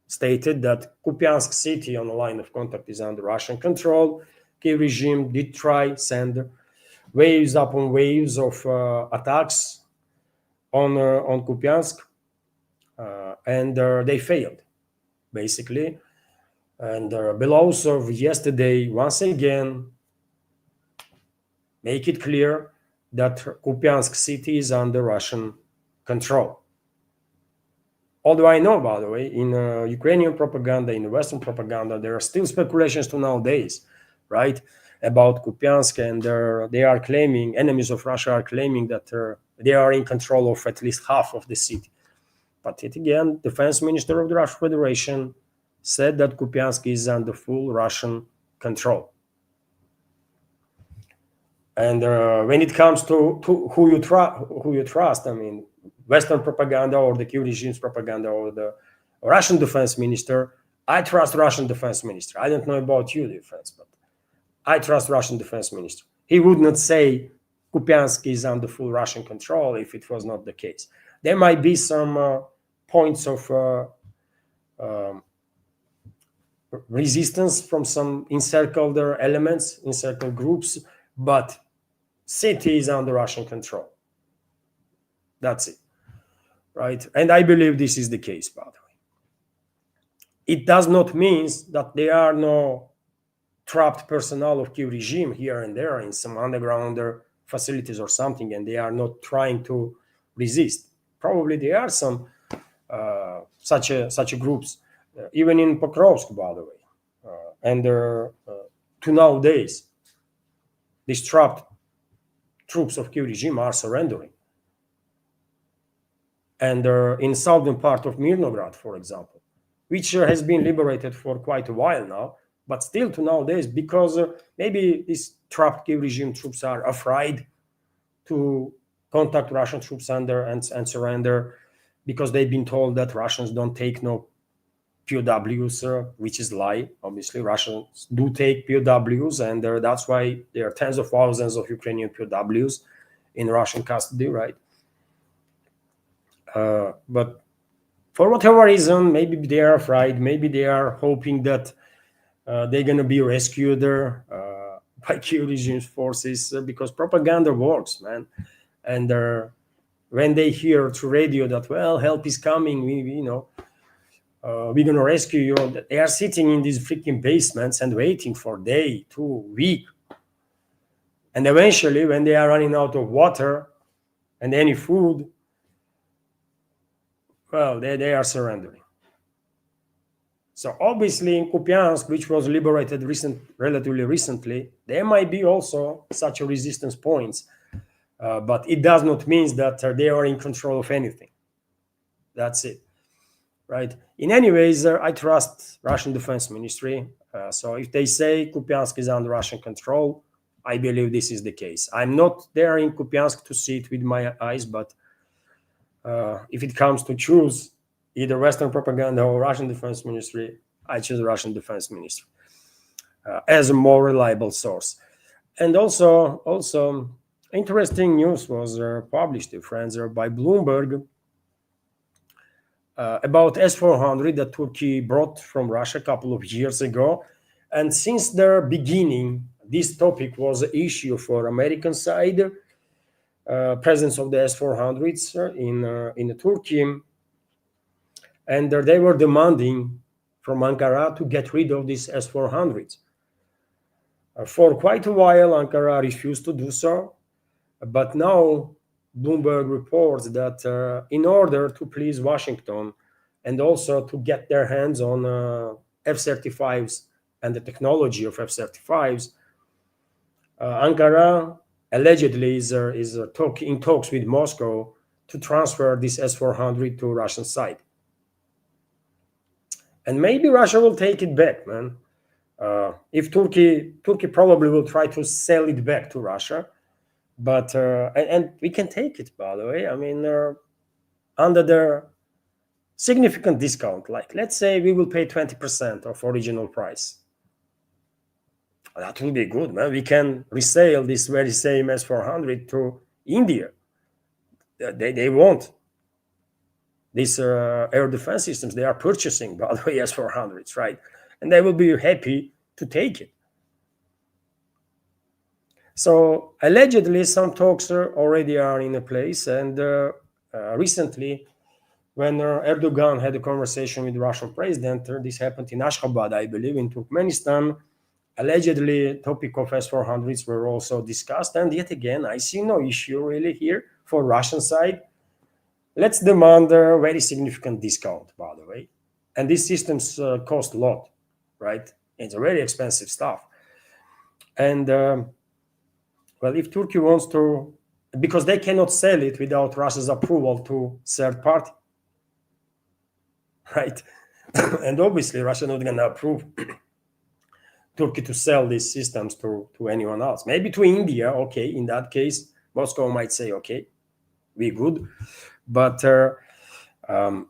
stated that Kupiansk city on the line of contact is under Russian control. Kiev regime did try send waves upon waves of attacks on Kupiansk, and they failed, basically. And Belarus yesterday once again make it clear that Kupiansk city is under Russian control. Although I know, by the way, in Ukrainian propaganda, in Western propaganda, there are still speculations to nowadays, right? about Kupiansk, and they are claiming, enemies of Russia are claiming that they are in control of at least half of the city. But yet again, defense minister of the Russian Federation said that Kupiansk is under full Russian control. And when it comes to who you trust, I mean, Western propaganda or the Kyiv regime's propaganda or the Russian defense minister, I trust Russian defense minister. I don't know about you, defense, but I trust Russian defense minister. He would not say Kupiansk is under full Russian control if it was not the case. There might be some points of resistance from some encircled elements, encircled groups, but city is under Russian control. That's it, right? And I believe this is the case, by the way. It does not mean that there are no trapped personnel of Kyiv regime here and there in some underground facilities or something, and they are not trying to resist. Probably there are some such groups, even in Pokrovsk, by the way, and to nowadays, these trapped troops of Kyiv regime are surrendering. And in southern part of Mirnograd, for example, which has been liberated for quite a while now, but still to nowadays, because maybe these trapped Kyiv regime troops are afraid to contact Russian troops and surrender, because they've been told that Russians don't take no POWs, which is lie. Obviously, Russians do take POWs, and that's why there are tens of thousands of Ukrainian POWs in Russian custody, right? But for whatever reason, maybe they are afraid, maybe they are hoping that they're going to be rescued by Kyiv regime's forces, because propaganda works, man. And when they hear through radio that, well, help is coming, we're going to rescue you, they are sitting in these freaking basements and waiting for day, 2 weeks. And eventually, when they are running out of water and any food, well, they are surrendering. So obviously in Kupiansk, which was liberated relatively recently, there might be also such a resistance points, but it does not mean that they are in control of anything. That's it, right? In any ways, I trust Russian Defense Ministry. So if they say Kupiansk is under Russian control, I believe this is the case. I'm not there in Kupiansk to see it with my eyes, but if it comes to choose either Western propaganda or Russian Defense Ministry, I choose Russian Defense Ministry as a more reliable source. And also interesting news was published, friends, by Bloomberg about S-400 that Turkey brought from Russia a couple of years ago. And since the beginning, this topic was an issue for American side, presence of the S-400s in Turkey. And they were demanding from Ankara to get rid of these S-400s. For quite a while, Ankara refused to do so. But now Bloomberg reports that in order to please Washington and also to get their hands on F-35s and the technology of F-35s, Ankara allegedly is in talks with Moscow to transfer this S-400 to Russian side. And maybe Russia will take it back, man. If Turkey probably will try to sell it back to Russia, but and we can take it, by the way. I mean, under the significant discount, like let's say we will pay 20% of original price. That will be good, man. We can resell this very same S-400 to India. They want these air defense systems. They are purchasing, by the way, S-400s, right? And they will be happy to take it. So allegedly, some talks already are in place. And recently, when Erdogan had a conversation with the Russian president, this happened in Ashgabat, I believe, in Turkmenistan. Allegedly, topic of S-400s were also discussed. And yet again, I see no issue really here for Russian side. Let's demand a very significant discount, by the way. And these systems cost a lot, right? It's a very expensive stuff. And well, if Turkey wants to, because they cannot sell it without Russia's approval to third party, right? And obviously Russia not gonna approve Turkey to sell these systems to anyone else. Maybe to India. Okay, in that case, Moscow might say, okay, we good. But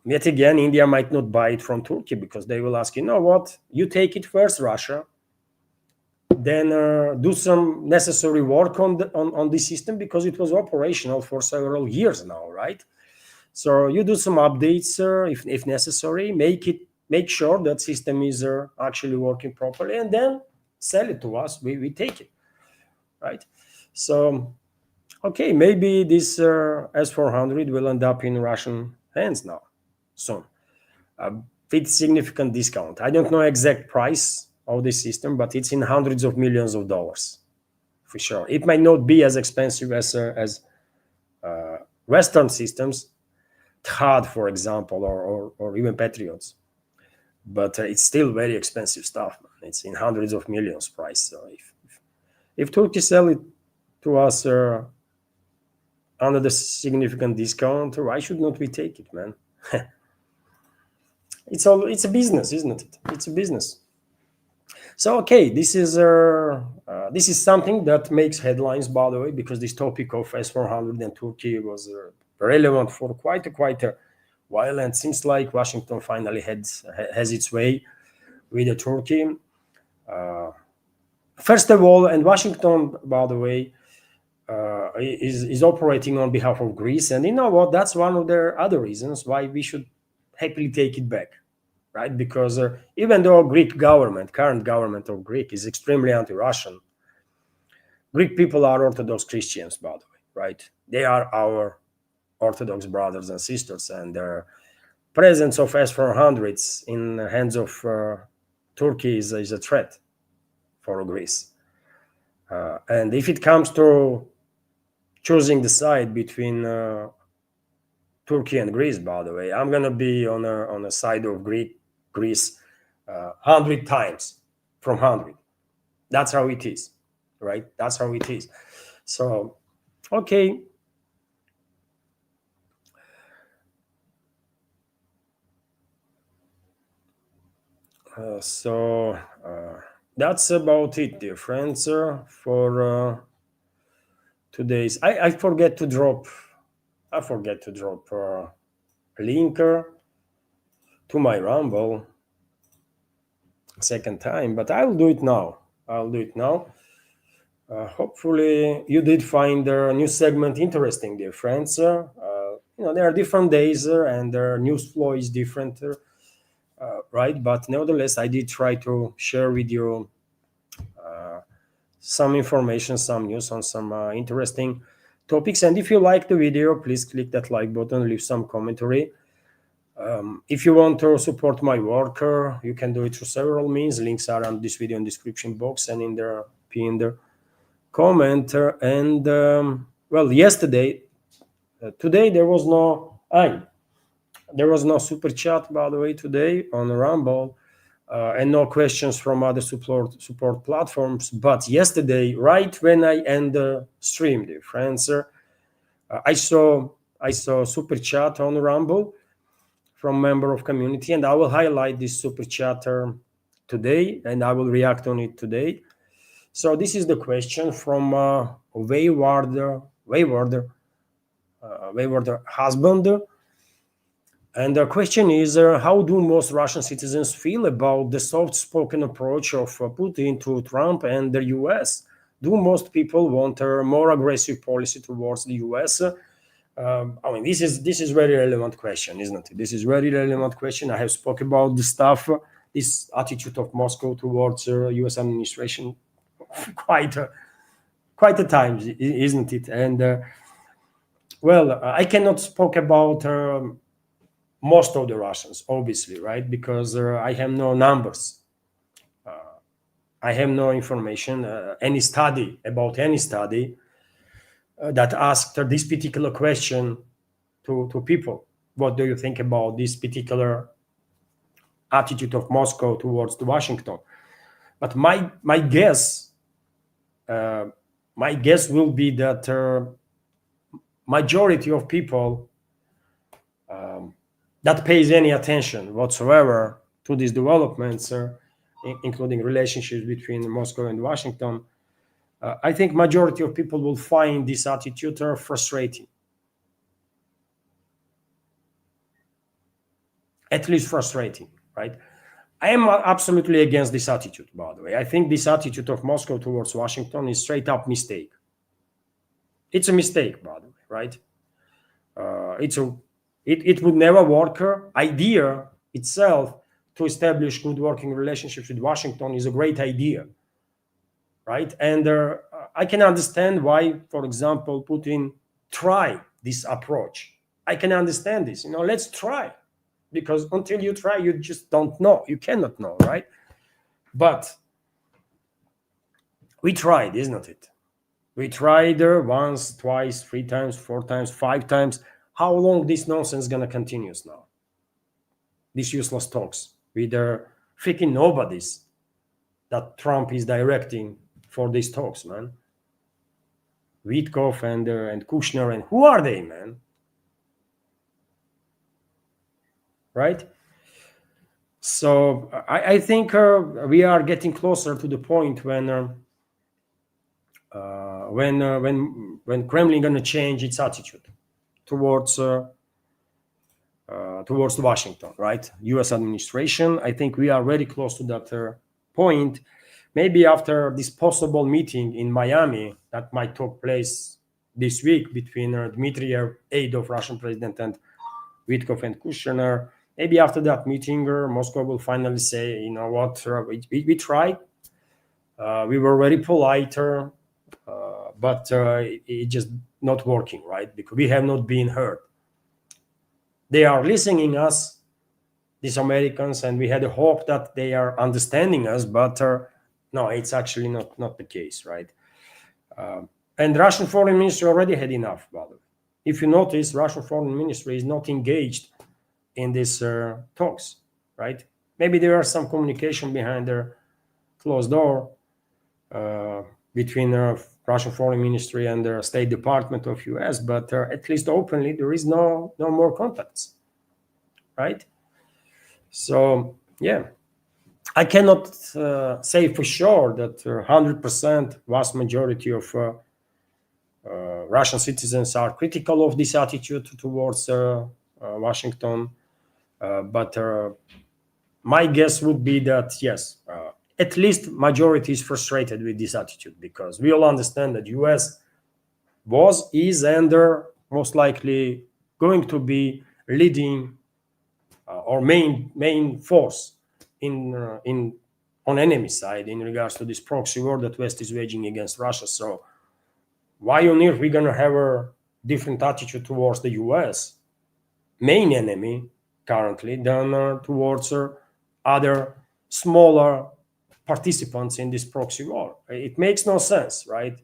yet again, India might not buy it from Turkey because they will ask, you know what, you take it first, Russia, then do some necessary work on the system because it was operational for several years now, right? So you do some updates if necessary, make sure that system is actually working properly, and then sell it to us. We take it, right? So okay, maybe this S400 will end up in Russian hands now soon, with significant discount. I don't know exact price of this system, but it's in hundreds of millions of dollars for sure. It might not be as expensive as Western systems, THAAD, for example, or even Patriots, but it's still very expensive stuff. It's in hundreds of millions price. So if Turkey sell it to us under the significant discount, why should not we take it, man? It's a business, isn't it? It's a business. So okay, this is something that makes headlines, by the way, because this topic of S400 and Turkey was relevant for quite a while, and seems like Washington finally has its way with the Turkey. First of all, and Washington, by the way, is operating on behalf of Greece, and you know what? That's one of the other reasons why we should happily take it back, right? Because even though current government of Greek is extremely anti-Russian, Greek people are Orthodox Christians, by the way, right? They are our Orthodox brothers and sisters, and the presence of S-400s in the hands of Turkey is a threat for Greece. And if it comes to choosing the side between Turkey and Greece, by the way, I'm gonna be on a side of Greece 100 times from 100. That's how it is, right? That's how it is. So, okay. So that's about it, dear friends, for today's. I forget to drop. I forget to drop a link to my Rumble second time, but I'll do it now. Hopefully, you did find the new segment interesting, dear friends. There are different days and their news flow is different, right? But nevertheless, I did try to share with you some information, some news on some interesting topics. And if you like the video, please click that like button, leave some commentary. If you want to support my work, you can do it through several means. Links are on this video in description box and in the pinned comment. And well, today there was no super chat, by the way, today on Rumble, and no questions from other support platforms. But yesterday, right when I end the stream, dear friends, I saw super chat on Rumble from member of community, and I will highlight this super chatter today, and I will react on it today. So this is the question from wayward husband, and the question is, how do most Russian citizens feel about the soft-spoken approach of Putin to Trump and the US? Do most people want a more aggressive policy towards the US? I mean, this is very relevant question, isn't it? This is very relevant question. I have spoke about the stuff, this attitude of Moscow towards U.S. administration quite a time, isn't it? And well, I cannot speak about most of the Russians, obviously, right? Because I have no numbers. I have no information, any study that asked this particular question to people. What do you think about this particular attitude of Moscow towards Washington? But my guess my guess will be that majority of people that pays any attention whatsoever to these developments, including relationships between Moscow and Washington, I think majority of people will find this attitude frustrating. At least frustrating, right? I am absolutely against this attitude, by the way. I think this attitude of Moscow towards Washington is straight up mistake. It's a mistake, by the way, right? It would never work. Idea itself to establish good working relationships with Washington is a great idea, right? And I can understand why, for example, Putin try this approach. I can understand this. Let's try, because until you try, you just don't know. You cannot know, right? But we tried, isn't it? We tried once, twice, 3 times, 4 times, 5 times. How long this nonsense gonna continue now? These useless talks with the freaking nobodies that Trump is directing for these talks, man. Witkoff and Kushner, and who are they, man? Right? So I think we are getting closer to the point when Kremlin gonna change its attitude towards Washington, right? U.S. administration. I think we are very close to that point. Maybe after this possible meeting in Miami that might take place this week between Dmitriev, aide of Russian president, and Witkoff and Kushner. Maybe after that meeting, Moscow will finally say, you know what, we tried. We were very polite, but it just not working, right? Because we have not been heard. They are listening us, these Americans, and we had a hope that they are understanding us, but no, it's actually not the case, right? And Russian foreign ministry already had enough, by the way. If you notice, Russian foreign ministry is not engaged in these talks, right? Maybe there are some communication behind their closed door between Russian foreign ministry and the State Department of US, but at least openly there is no more contacts, right? So yeah, I cannot say for sure that 100% vast majority of Russian citizens are critical of this attitude towards Washington, but my guess would be that yes, at least majority is frustrated with this attitude, because we all understand that US was, is, and most likely going to be leading or main force on enemy side in regards to this proxy war that West is waging against Russia. So why on earth we're gonna have a different attitude towards the US, main enemy currently, than towards other smaller participants in this proxy war? It makes no sense, right?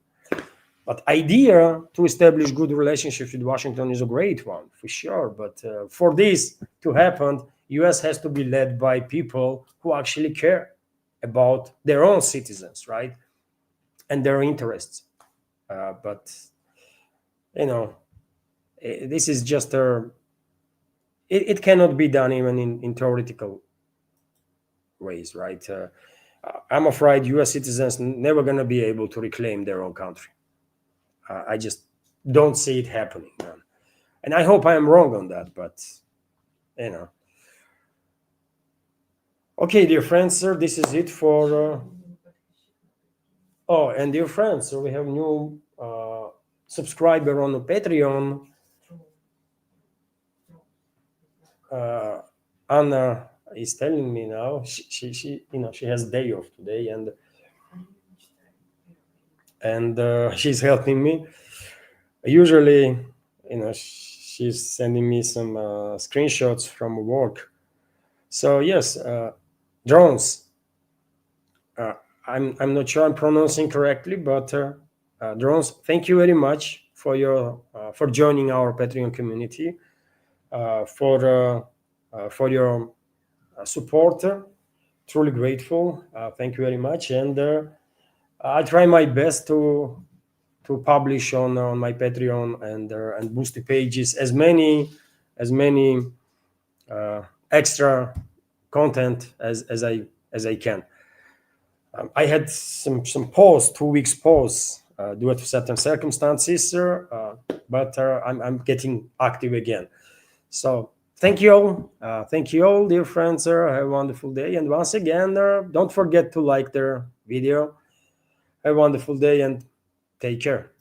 But idea to establish good relationships with Washington is a great one, for sure. But for this to happen, US has to be led by people who actually care about their own citizens, right? And their interests. But, this is just it cannot be done even in theoretical ways, right? I'm afraid US citizens never going to be able to reclaim their own country. I just don't see it happening, man. And I hope I am wrong on that, but Okay, dear friends, sir, this is it for. Oh, and dear friends, so we have new subscriber on the Patreon. Anna is telling me now she she has day off today, and she's helping me. Usually, she's sending me some screenshots from work. So yes, drones. I'm not sure I'm pronouncing correctly, but drones. Thank you very much for for joining our Patreon community, for your support. Truly grateful. Thank you very much. And I try my best to publish on my Patreon and Boosty pages as many extra content as I can. I had some pause, 2 weeks pause, due to certain circumstances, but I'm getting active again. So thank you all, dear friends. Have a wonderful day, and once again, don't forget to like the video. Have a wonderful day and take care.